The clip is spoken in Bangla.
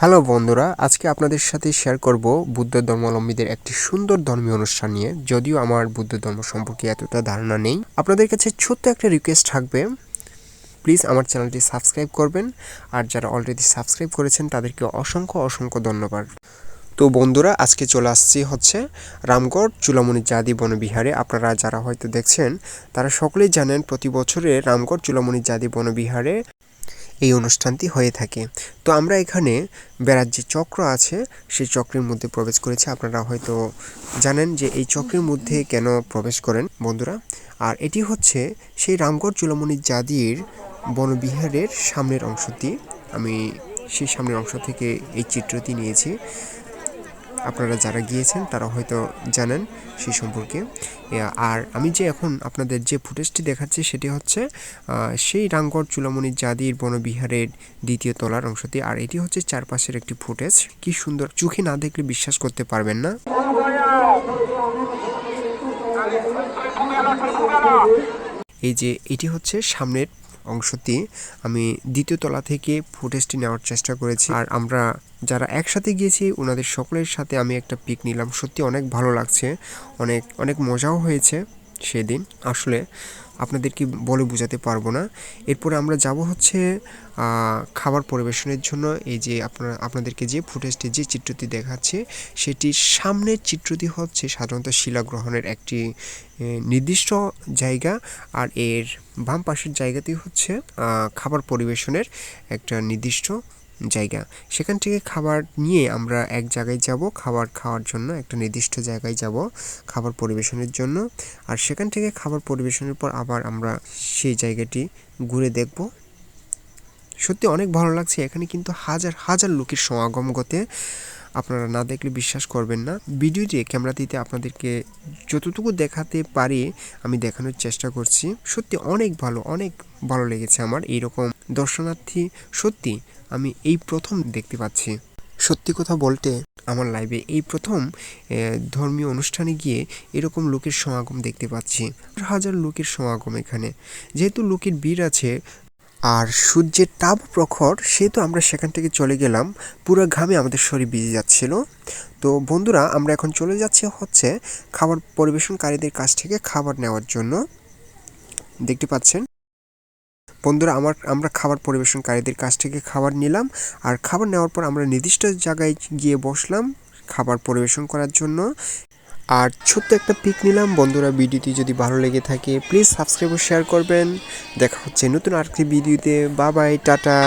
হ্যালো বন্ধুরা, আজকে আপনাদের সাথে শেয়ার করব বুদ্ধ ধর্মাবলম্বীদের একটি সুন্দর ধর্মীয় অনুষ্ঠান নিয়ে। যদিও আমার বুদ্ধ ধর্ম সম্পর্কে এতটা ধারণা নেই, আপনাদের কাছে ছোট্ট একটা রিকোয়েস্ট থাকবে, প্লিজ আমার চ্যানেলটি সাবস্ক্রাইব করবেন। আর যারা অলরেডি সাবস্ক্রাইব করেছেন তাদেরকে অসংখ্য অসংখ্য ধন্যবাদ। তো বন্ধুরা, আজকে চলে আসছি হচ্ছে রামগড় চূড়ামণি জাদি বনবিহারে। আপনারা যারা হয়তো দেখছেন তারা সকলেই জানেন প্রতি বছরে রামগড় চূড়ামণি জাদি বনবিহারে এই অনুষ্ঠানটি হয়ে থাকে। তো আমরা এখানে বেড়ার যে চক্র আছে সেই চক্রের মধ্যে প্রবেশ করেছি। আপনারা হয়তো জানেন যে এই চক্রের মধ্যে কেন প্রবেশ করেন বন্ধুরা। আর এটি হচ্ছে সেই রামগড় চূড়ামণি জাদির বনবিহারের সামনের অংশটি। আমি সেই সামনের অংশ থেকে এই চিত্রটি নিয়েছি। আপনারা যারা গিয়েছেন তারা হয়তো জানেন সেই সম্পর্কে। আর আমি যে এখন আপনাদের যে ফুটেজটি দেখাচ্ছি সেটি হচ্ছে সেই রামগড় চূড়ামণি জাদির বনবিহারের দ্বিতীয় তলার অংশটি। আর এটি হচ্ছে চারপাশের একটি ফুটেজ। কি সুন্দর, চোখে না দেখলে বিশ্বাস করতে পারবেন না। এই যে এটি হচ্ছে সামনের অংশটি। আমি দ্বিতীয় তলা থেকে ফুটেজটি নেওয়ার চেষ্টা করেছি। আর আমরা যারা একসাথে গিয়েছি ওনাদের সকলের সাথে আমি একটা পিক নিলাম। সত্যি অনেক ভালো লাগছে, অনেক অনেক মজাও হয়েছে সেদিন। আসলে আপনাদেরকে বলে বোঝাতে পারবো না। এরপরে আমরা যাব হচ্ছে খাবার পরিবেশনের জন্য। এই যে আপনাদেরকে যে ফুটেজটি যে চিত্রটি দেখাচ্ছে সেটির সামনের চিত্রটি হচ্ছে সাধারণত শিলাগ্রহণের একটি নির্দিষ্ট জায়গা। আর এর বাম পাশের জায়গাটি হচ্ছে খাবার পরিবেশনের একটা নির্দিষ্ট জায়গা। সেখান থেকে খাবার নিয়ে আমরা এক জায়গায় যাব খাবার খাওয়ার জন্য, একটা নির্দিষ্ট জায়গায় যাব খাবার পরিবেশনের জন্য। আর সেখান থেকে খাবার পরিবেশনের পর আবার আমরা সেই জায়গাটি ঘুরে দেখব। সত্যি অনেক ভালো লাগছে। এখানে কিন্তু হাজার হাজার লোকের সমাগম ঘটে, আপনারা না দেখলে বিশ্বাস করবেন না। ভিডিওতে ক্যামেরাটিতে আপনাদেরকে যতটুকু দেখাতে পারি আমি দেখানোর চেষ্টা করছি। সত্যি অনেক ভালো লেগেছে আমার এইরকম দর্শনার্থী। সত্যি আমি এই প্রথম দেখতে পাচ্ছি। সত্যি কথা বলতে আমার লাইভে এই প্রথম ধর্মীয় অনুষ্ঠানে গিয়ে এরকম লোকের সমাগম দেখতে পাচ্ছি। হাজার লোকের সমাগম এখানে। যেহেতু লোকের ভিড় আছে আর সূর্যের তাপ প্রখর, সেহেতু আমরা সেখান থেকে চলে গেলাম। পুরো ঘামে আমাদের শরীর ভিজে যাচ্ছিল। তো বন্ধুরা, আমরা এখন চলে যাচ্ছি হচ্ছে খাবার পরিবেশনকারীদের কাছ থেকে খাবার নেওয়ার জন্য। দেখতে পাচ্ছেন বন্ধুরা, আমরা খাবার পরিবেশনকারীদের কাছ থেকে খাবার নিলাম। আর খাবার নেওয়ার পর আমরা নির্দিষ্ট জায়গায় গিয়ে বসলাম খাবার পরিবেশন করার জন্য। আর ছোট্ট একটা পিক নিলাম। বন্ধুরা, ভিডিওটি যদি ভালো লেগে থাকে প্লিজ সাবস্ক্রাইব ও শেয়ার করবেন। দেখা হচ্ছে নতুন আরেকটি ভিডিওতে। Bye bye, tata.